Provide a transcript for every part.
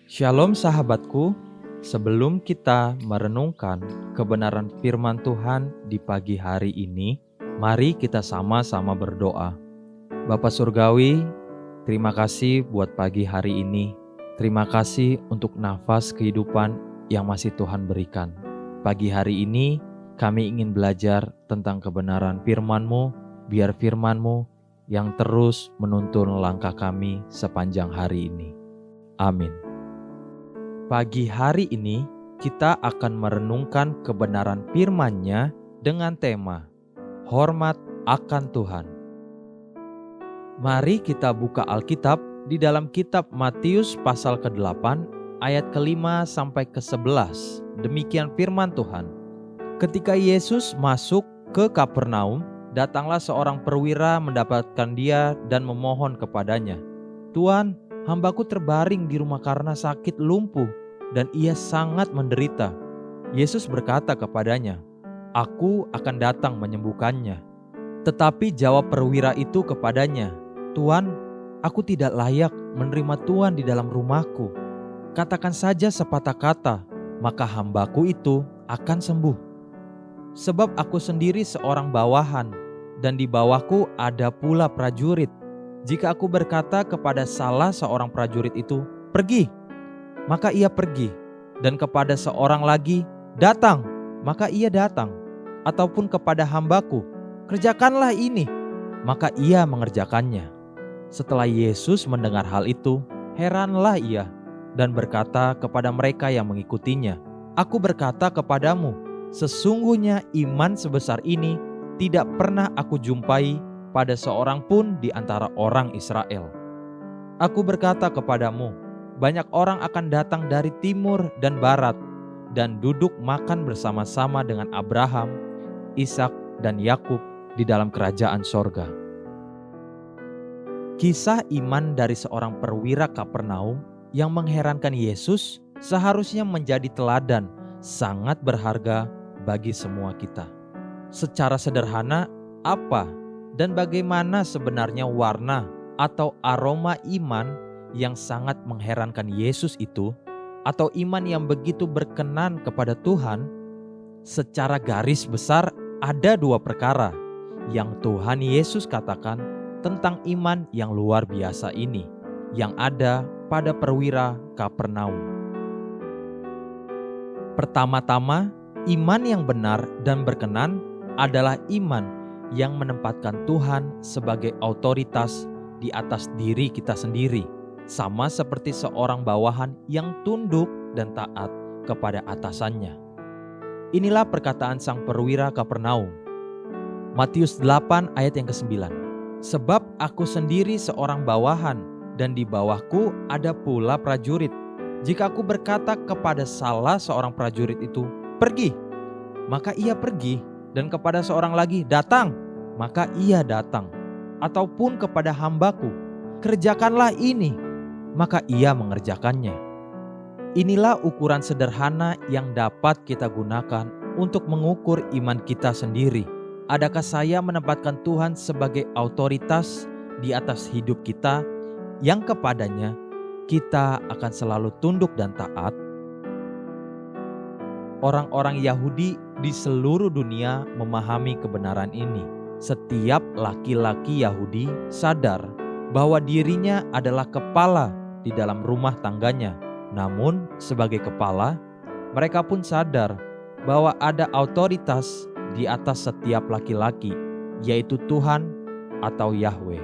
Shalom sahabatku, sebelum kita merenungkan kebenaran firman Tuhan di pagi hari ini, mari kita sama-sama berdoa. Bapa Surgawi, terima kasih buat pagi hari ini. Terima kasih untuk nafas kehidupan yang masih Tuhan berikan. Pagi hari ini kami ingin belajar tentang kebenaran firman-Mu, biar firman-Mu yang terus menuntun langkah kami sepanjang hari ini. Amin. Pagi hari ini kita akan merenungkan kebenaran firman-Nya dengan tema Hormat akan Tuhan. Mari kita buka Alkitab di dalam kitab Matius pasal ke-8 ayat ke-5 sampai ke-11. Demikian firman Tuhan. Ketika Yesus masuk ke Kapernaum, datanglah seorang perwira mendapatkan dia dan memohon kepadanya, "Tuan, hambaku terbaring di rumah karena sakit lumpuh, dan ia sangat menderita." Yesus berkata kepadanya, "Aku akan datang menyembuhkannya." Tetapi jawab perwira itu kepadanya, "Tuan, aku tidak layak menerima Tuan di dalam rumahku. Katakan saja sepatah kata, maka hambaku itu akan sembuh. Sebab aku sendiri seorang bawahan, dan di bawahku ada pula prajurit. Jika aku berkata kepada salah seorang prajurit itu, 'Pergi,' maka ia pergi, dan kepada seorang lagi, 'Datang,' maka ia datang. Ataupun kepada hambaku, 'Kerjakanlah ini,' maka ia mengerjakannya." Setelah Yesus mendengar hal itu, heranlah ia dan berkata kepada mereka yang mengikutinya, "Aku berkata kepadamu, sesungguhnya iman sebesar ini tidak pernah aku jumpai pada seorang pun di antara orang Israel. Aku berkata kepadamu, banyak orang akan datang dari timur dan barat dan duduk makan bersama-sama dengan Abraham, Ishak, dan Yakub di dalam kerajaan sorga." Kisah iman dari seorang perwira Kapernaum yang mengherankan Yesus seharusnya menjadi teladan sangat berharga bagi semua kita. Secara sederhana, apa dan bagaimana sebenarnya warna atau aroma iman yang sangat mengherankan Yesus itu, atau iman yang begitu berkenan kepada Tuhan? Secara garis besar ada dua perkara yang Tuhan Yesus katakan tentang iman yang luar biasa ini yang ada pada perwira Kapernaum. Pertama-tama, iman yang benar dan berkenan adalah iman yang menempatkan Tuhan sebagai otoritas di atas diri kita sendiri, sama seperti seorang bawahan yang tunduk dan taat kepada atasannya. Inilah perkataan sang perwira Kapernaum. Matius 8 ayat yang ke-9. "Sebab aku sendiri seorang bawahan, dan di bawahku ada pula prajurit. Jika aku berkata kepada salah seorang prajurit itu, 'Pergi,' maka ia pergi, dan kepada seorang lagi, 'Datang,' maka ia datang. Ataupun kepada hambaku, 'Kerjakanlah ini,' maka ia mengerjakannya." Inilah ukuran sederhana yang dapat kita gunakan untuk mengukur iman kita sendiri. Adakah saya menempatkan Tuhan sebagai otoritas di atas hidup kita yang kepadanya kita akan selalu tunduk dan taat? Orang-orang Yahudi di seluruh dunia memahami kebenaran ini. Setiap laki-laki Yahudi sadar bahwa dirinya adalah kepala di dalam rumah tangganya. Namun, sebagai kepala, mereka pun sadar bahwa ada otoritas di atas setiap laki-laki, yaitu Tuhan atau Yahweh.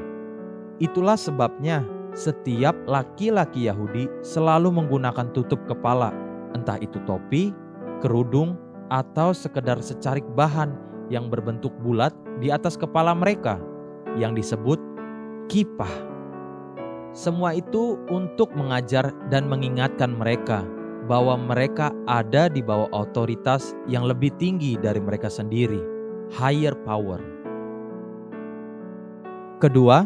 Itulah sebabnya setiap laki-laki Yahudi selalu menggunakan tutup kepala, entah itu topi, kerudung, atau sekedar secarik bahan yang berbentuk bulat di atas kepala mereka, yang disebut kipah. Semua itu untuk mengajar dan mengingatkan mereka bahwa mereka ada di bawah otoritas yang lebih tinggi dari mereka sendiri, higher power. Kedua,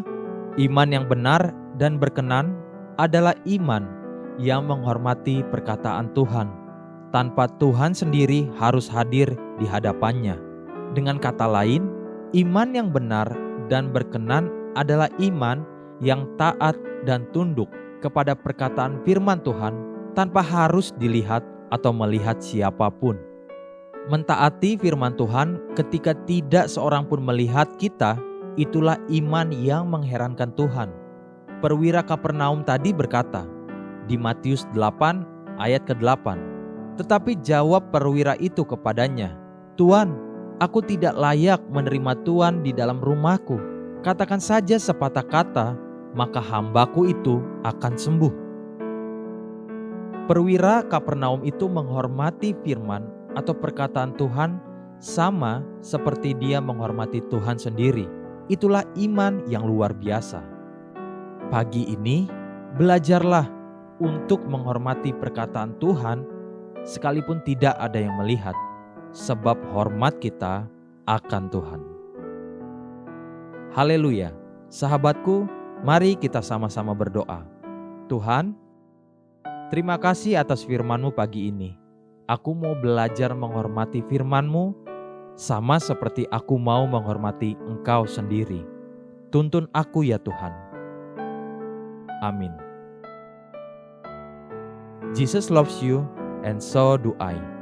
iman yang benar dan berkenan adalah iman yang menghormati perkataan Tuhan, tanpa Tuhan sendiri harus hadir di hadapannya. Dengan kata lain, iman yang benar dan berkenan adalah iman yang taat dan tunduk kepada perkataan firman Tuhan tanpa harus dilihat atau melihat siapapun. Mentaati firman Tuhan ketika tidak seorang pun melihat kita, itulah iman yang mengherankan Tuhan. Perwira Kapernaum tadi berkata di Matius 8 ayat ke-8, tetapi jawab perwira itu kepadanya, "Tuan, aku tidak layak menerima Tuan di dalam rumahku. Katakan saja sepatah kata, maka hambaku itu akan sembuh." Perwira Kapernaum itu menghormati firman atau perkataan Tuhan sama seperti dia menghormati Tuhan sendiri. Itulah iman yang luar biasa. Pagi ini, belajarlah untuk menghormati perkataan Tuhan sekalipun tidak ada yang melihat, sebab hormat kita akan Tuhan. Haleluya. Sahabatku, mari kita sama-sama berdoa. Tuhan, terima kasih atas firman-Mu pagi ini. Aku mau belajar menghormati firman-Mu sama seperti aku mau menghormati Engkau sendiri. Tuntun aku ya Tuhan. Amin. Jesus loves you and so do I.